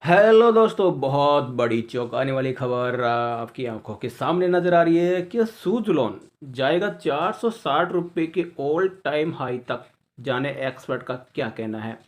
Hello दोस्तों, बहुत बड़ी चौंकाने वाली खबर आपकी आंखों के सामने नजर आ रही है कि सूज लोन जाएगा 460 रुपये के ऑल टाइम हाई तक। जाने एक्सपर्ट का क्या कहना है।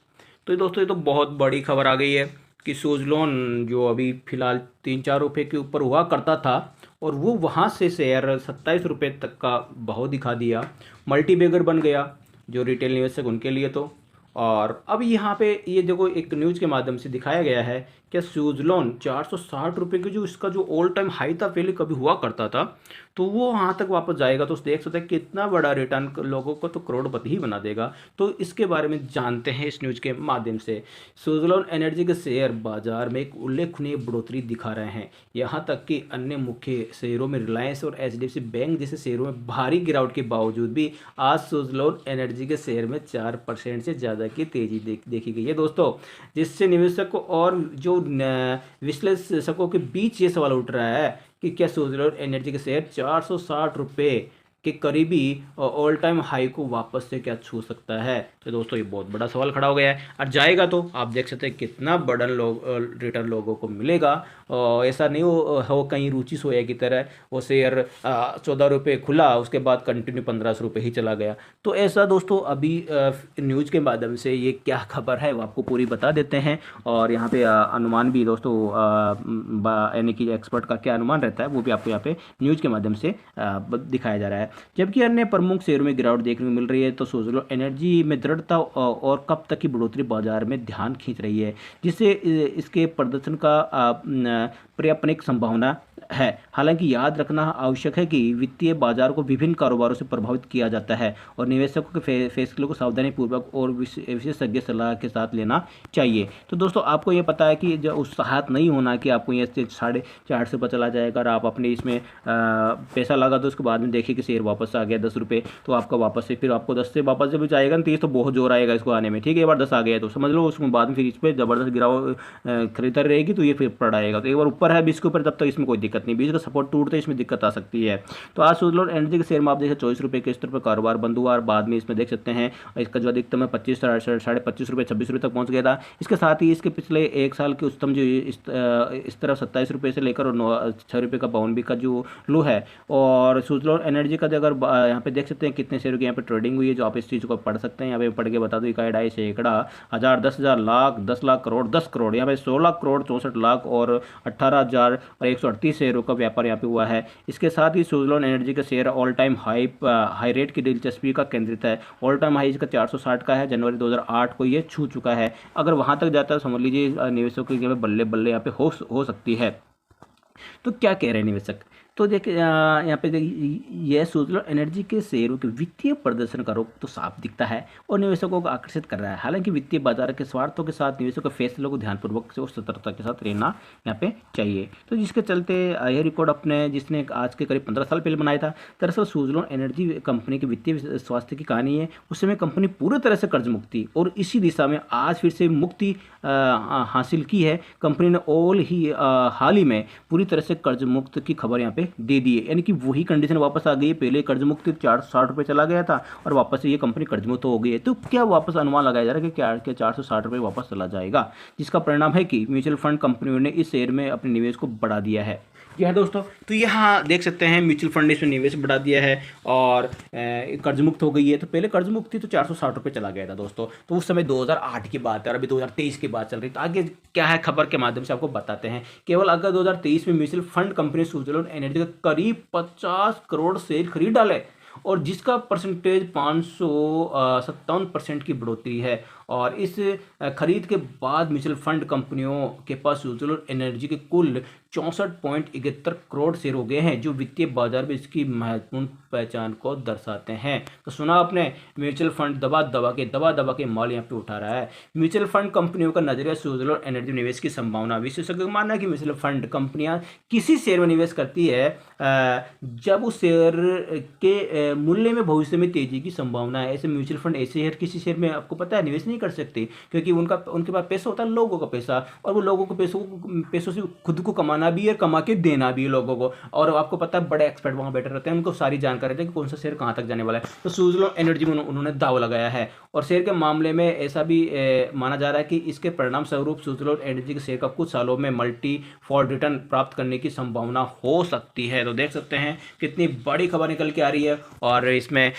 तो ये दोस्तों, ये तो बहुत बड़ी खबर आ गई है कि सूज लोन जो अभी फिलहाल 3-4 रुपये के ऊपर हुआ करता था, और वो वहाँ से शेयर 27 रुपये तक का भाव दिखा दिया। मल्टी बैगर बन गया जो रिटेल निवेशक उनके लिए तो। और अब यहाँ पे ये देखो, एक न्यूज़ के माध्यम से दिखाया गया है कि स्विट्जरलैंड 460 रुपये की जो इसका जो ऑल टाइम हाई था पहले कभी हुआ करता था, तो वो वहाँ तक वापस जाएगा। तो देख सकते हैं कितना बड़ा रिटर्न लोगों को तो करोड़पति ही बना देगा। तो इसके बारे में जानते हैं इस न्यूज़ के माध्यम से। स्विट्जरलैंड एनर्जी के शेयर बाजार में एक उल्लेखनीय बढ़ोतरी दिखा रहे हैं। यहाँ तक कि अन्य मुख्य शेयरों में रिलायंस और एचडीएफसी बैंक जैसे शेयरों में भारी गिरावट के बावजूद भी आज स्विट्जरलैंड एनर्जी के शेयर में 4% से ज़्यादा की तेजी देखी गई है दोस्तों। जिससे निवेशकों और जो विश्लेषकों के बीच ये सवाल उठ रहा है कि क्या स्विट्जरलैंड एनर्जी के शेयर 460 रुपये के करीबी ऑल टाइम हाई को वापस से क्या छू सकता है। तो दोस्तों, ये बहुत बड़ा सवाल खड़ा हो गया है। और जाएगा तो आप देख सकते हैं कितना बड़ा रिटर्न लोगों को मिलेगा। और ऐसा नहीं हो कहीं रुचि सोया की तरह वो शेयर 14 रुपये खुला, उसके बाद कंटिन्यू 1500 रुपये ही चला गया। तो ऐसा दोस्तों, अभी न्यूज़ के माध्यम से ये क्या खबर है वो आपको पूरी बता देते हैं। और यहाँ पे अनुमान भी दोस्तों, यानी कि एक्सपर्ट का क्या अनुमान रहता है वो भी आपको यहाँ पे न्यूज़ के माध्यम से दिखाया जा रहा है। जबकि अन्य प्रमुख शेयरों में गिरावट देखने को मिल रही है, तो सोच लो एनर्जी में दृढ़ता और कब तक की बढ़ोतरी बाजार में ध्यान खींच रही है, जिससे इसके प्रदर्शन का पर्यापनिक संभावना है। हालांकि याद रखना आवश्यक है कि वित्तीय बाजार को विभिन्न कारोबारों से प्रभावित किया जाता है और निवेशकों के फैसलों को सावधानी पूर्वक और विशेषज्ञ सलाह के साथ लेना चाहिए। तो दोस्तों, आपको ये पता है कि जो उत्साहित नहीं होना कि आपको ये 4.5 पर चला जाएगा और आप अपने इसमें पैसा लगा दो, उसके बाद में देखिए कि शेयर वापस आ गया 10 रुपये, तो आपका वापस से फिर आपको 10 से वापस जब जाएगा ना, तो ये तो बहुत जोर आएगा इसको आने में। ठीक है, एक बार 10 आ गया तो समझ लो उसके बाद में फिर इस पर ज़बरदस्त गिराव खरीदारी रहेगी, तो ये फिर पड़ाएगा। तो एक बार ऊपर है 20 के ऊपर, तब तक इसमें कोई दिक्कत नहीं। 20 का सपोर्ट टूटते इसमें दिक्कत आ सकती है। तो आज स्विट्जरलैंड एनर्जी के शेयर में आप देखिए 24 रुपये के स्तर पर कारोबार बंद हुआ और बाद में इसमें देख सकते हैं इसका जो अधिकतम है 25 साढ़े 25 रुपये 26 रुपये तक पहुंच गया था। इसके साथ ही इसके पिछले एक साल के उच्चतम जो इस तरफ 27 रुपये से लेकर और 6 रुपये का बावन भी का जो लो है। और स्विट्जरलैंड एनर्जी का अगर यहाँ पे देख सकते हैं कितने शेयरों की यहाँ पे ट्रेडिंग हुई है, जो आप इस चीज़ को पढ़ सकते हैं। यहाँ पे पढ़ के बता दो, इकाई ढाई सैकड़ा हज़ार 10,000 लाख 10 लाख करोड़ 10 करोड़, यहाँ पे 16 करोड़ 64 लाख और 18,138 शेयरों का व्यापार यहाँ पे हुआ है। इसके साथ ही स्विट्जरलैंड एनर्जी का share all time high rate की दिलचस्पी का केंद्रित है। ऑल टाइम हाई इसका 460 का है, जनवरी 2008 को ये छू चुका है। अगर वहाँ तक जाता है समझ लीजिए निवेशकों की बल्ले बल्ले यहाँ पे हो सकती है। तो क्या कह रहे हैं निवेशक, तो देखिए यहाँ पे यह स्विट्जरलैंड एनर्जी के शेयरों के वित्तीय प्रदर्शन का रुख तो साफ दिखता है और निवेशकों को आकर्षित कर रहा है। हालांकि वित्तीय बाजार के स्वार्थों के साथ निवेशकों के फैसलों को ध्यानपूर्वक से और सतर्कता के साथ रहना यहाँ पे चाहिए। तो जिसके चलते यह रिकॉर्ड अपने जिसने आज के करीब 15 साल पहले बनाया था। दरअसल स्विट्जरलैंड एनर्जी कंपनी की वित्तीय स्वास्थ्य की कहानी है। उस समय कंपनी पूरी तरह से कर्ज मुक्त थी और इसी दिशा में आज फिर से मुक्ति हासिल की है। कंपनी ने हाल ही में पूरी तरह से कर्ज मुक्त की खबर यहाँ पे दे दी है, यानी कि वही कंडीशन वापस आ गई है। पहले कर्ज मुक्त 460 रुपये चला गया था और वापस से ये कंपनी कर्ज मुक्त हो गई है। तो क्या वापस अनुमान लगाया जा रहा है कि क्या 460 रुपये वापस चला जाएगा, जिसका परिणाम है कि म्यूचुअल फंड कंपनियों ने इस शेयर में अपने निवेश को बढ़ा दिया है। जी हाँ दोस्तों, तो यहाँ देख सकते हैं म्यूचुअल फंड ने इसमें निवेश बढ़ा दिया है और कर्ज मुक्त हो गई है। तो पहले कर्ज मुक्त थी तो 460 रुपये चला गया था दोस्तों। तो उस समय 2008 की बात है और अभी 2023 की बात चल रही है। तो आगे क्या है खबर के माध्यम से आपको बताते हैं। केवल अगर 2023 में mutual fund company Switzerland energy का करीब 50 करोड़ शेयर खरीद डाले और जिसका परसेंटेज 557% की बढ़ोतरी है। और इस खरीद के बाद म्यूचुअल फंड कंपनियों के पास स्विट्जरलैंड एनर्जी के कुल 64.71 करोड़ शेयर हो गए हैं, जो वित्तीय बाजार में इसकी महत्वपूर्ण पहचान को दर्शाते हैं। तो सुना आपने, म्यूचुअल फंड दबा दबा के माल यहाँ पे उठा रहा है। म्यूचुअल फंड कंपनियों का नजरिया स्विट्जरलैंड एनर्जी निवेश की संभावना। विशेषज्ञों का मानना है कि म्यूचुअल फंड कंपनियां किसी शेयर में निवेश करती है जब उस शेयर के मूल्य में भविष्य में तेजी की संभावना है। ऐसे म्यूचुअल फंड ऐसे शेयर किसी शेयर में आपको पता है निवेश नहीं कर सकते, क्योंकि उनके पास पैसा होता है, लोगों का पैसा, और वो लोगों के पैसों से खुद को कमाना खाना भी है, कमा के देना भी है लोगों को। और आपको पता है बड़े एक्सपर्ट वहाँ बैठे रहते हैं, उनको सारी जानकारी रहती है कि कौन सा शेयर कहाँ तक जाने वाला है। तो सुज़लोन एनर्जी में उन्होंने दाव लगाया है, और शेयर के मामले में ऐसा भी माना जा रहा है कि इसके परिणाम स्वरूप सुज़लोन एनर्जी के शेयर का कुछ सालों में मल्टी फॉल्ट रिटर्न प्राप्त करने की संभावना हो सकती है। तो देख सकते हैं कितनी बड़ी खबर निकल के आ रही है, और इसमें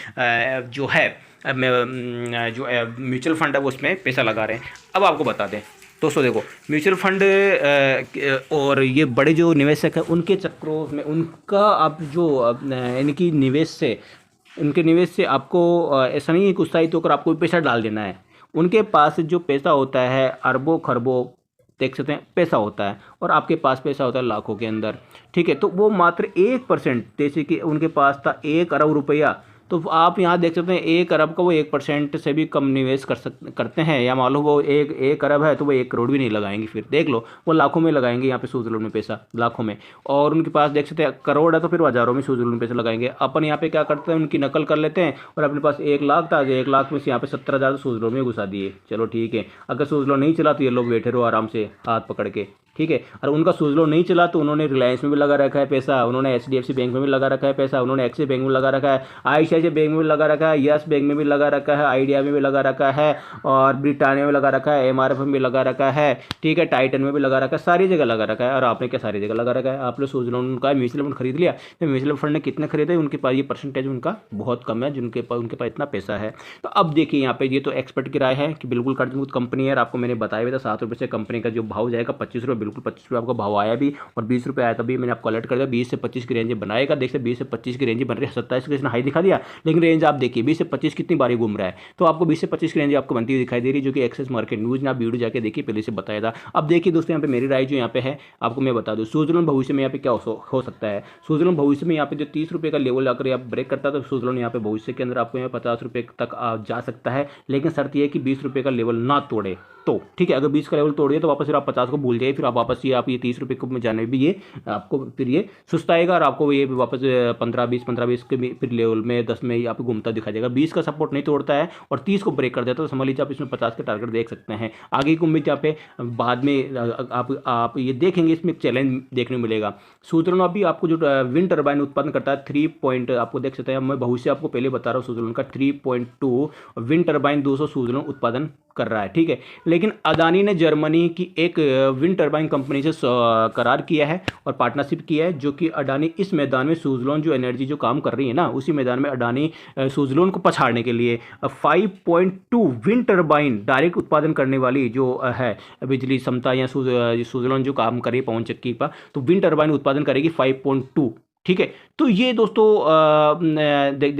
जो है जो म्यूचुअल फंड है वो उसमें पैसा लगा रहे हैं। अब आपको बता दें दोस्तों, देखो म्यूचुअल फंड और ये बड़े जो निवेशक हैं उनके चक्रों में उनका आप जो इनकी निवेश से उनके निवेश से आपको ऐसा नहीं है कि उत्साहित होकर आपको भी पैसा डाल देना है। उनके पास जो पैसा होता है अरबों खरबों देख सकते हैं पैसा होता है, और आपके पास पैसा होता है लाखों के अंदर। ठीक है, तो वो मात्र 1%, जैसे कि उनके पास था 1 अरब रुपया, तो आप यहाँ देख सकते हैं 1 अरब का वो 1% से भी कम निवेश करते हैं, या मान लो वो एक अरब है तो वो 1 करोड़ भी नहीं लगाएंगे, फिर देख लो वो लाखों में लगाएंगे यहाँ पे सुज़लोन में पैसा, लाखों में। और उनके पास देख सकते हैं करोड़ है तो फिर वो हज़ारों में सुज़लोन में पैसा लगाएंगे। अपन यहाँ पे क्या करते हैं, उनकी नकल कर लेते हैं, और अपने पास 1 लाख था, 1 लाख में से यहाँ पे 70,000 सुज़लोन में घुसा दिए। चलो ठीक है, अगर सुज़लोन नहीं चला तो ये लोग बैठे रहो आराम से हाथ पकड़ के। ठीक है, और उनका सुज़लोन नहीं चला तो उन्होंने रिलायंस में भी लगा रखा है पैसा, उन्होंने HDFC बैंक में भी लगा रखा है पैसा, उन्होंने एक्सिस बैंक में लगा रखा है, ICICI बैंक में भी लगा रखा है, यस बैंक में भी लगा रखा है, आइडिया में भी लगा रखा है, और ब्रिटानिया में लगा रखा है, MRF में भी लगा रखा है। ठीक है, टाइटन में भी लगा रखा है, सारी जगह लगा रखा है। और आपने क्या सारी जगह लगा रखा है? आपने सुज़लोन का म्यूचुअल फंड खरीद लिया, तो म्यूचुअल फंड ने कितने खरीदे, उनके पास ये परसेंटेज उनका बहुत कम है, जिनके पास उनके पास इतना पैसा है। तो अब देखिए यहाँ पे ये तो एक्सपर्ट की राय है कि बिल्कुल कर्ज मुक्त कंपनी है, और आपको मैंने बताया भी था 7 रुपये से कंपनी का जो भाव जाएगा 25 रुपये, बिल्कुल 25 रुपये आपको भाव आया भी, और 20 रुपये आया तभी मैंने आपको अलर्ट कर दिया 20 से 25 की रेंज बनाएगा। देखिए 20 से 25 की रेंज बन रही है, 27 का हाई दिखा दिया, लेकिन रेंज आप देखिए 20 से 25 कितनी बारी घूम रहा है, तो आपको 20 से 25 की रेंज आपको बनती हुई दिखाई दे रही है, जो कि एक्सेस मार्केट न्यूज़ ने आप वीडियो जाके देखिए, पहले से बताया था। अब देखिए दोस्तों यहाँ पे मेरी राय जो यहाँ पे है आपको मैं बता दूँ, सुज़लोन भविष्य में यहाँ पे क्या हो सकता है। सुज़लोन भविष्य में यहाँ पे जो 30 रुपये का लेवल आकर आप ब्रेक करता है, तो सुज़लोन यहाँ पे भविष्य के अंदर आपको यहाँ 50 रुपये तक जा सकता है, लेकिन शर्त यह है कि 20 रुपये का लेवल ना तोड़े। तो ठीक है, अगर 20 का लेवल तोड़ दिया तो वापस फिर आप 50 को भूल जाइए, फिर आप वापस ये 30 रुपये को में जाने भी ये आपको फिर ये सुस्ताएगा, और आपको ये वापस 15-20 के फिर लेवल में 10 में ही आपको घूमता दिखा जाएगा। 20 का सपोर्ट नहीं तोड़ता है और 30 को ब्रेक कर देता है, तो समझ लीजिए आप इसमें 50 के टारगेट देख सकते हैं। आगे की उम्मीद यहाँ पे बाद में आप ये देखेंगे, इसमें एक चैलेंज देखने को मिलेगा। सुज़लोन अभी आपको जो विंड टर्बाइन उत्पादन करता है 3 पॉइंट आपको देख सकते हैं, मैं भविष्य आपको पहले बता रहा हूँ, सुज़लोन का 3.2 विंड टर्बाइन 200 सुज़लोन उत्पादन कर रहा है। ठीक है, लेकिन अदानी ने जर्मनी की एक विंड टर्बाइन कंपनी से करार किया है और पार्टनरशिप किया है, जो कि अडानी इस मैदान में सुज़लोन जो एनर्जी जो काम कर रही है ना, उसी मैदान में अडानी सुज़लोन को पछाड़ने के लिए 5.2 विंड टर्बाइन डायरेक्ट उत्पादन करने वाली जो है बिजली क्षमता, या सुज़लोन जो काम कर रही है पवन चक्की पर, तो विंड टर्बाइन उत्पादन करेगी 5.2। ठीक है, तो ये दोस्तों देख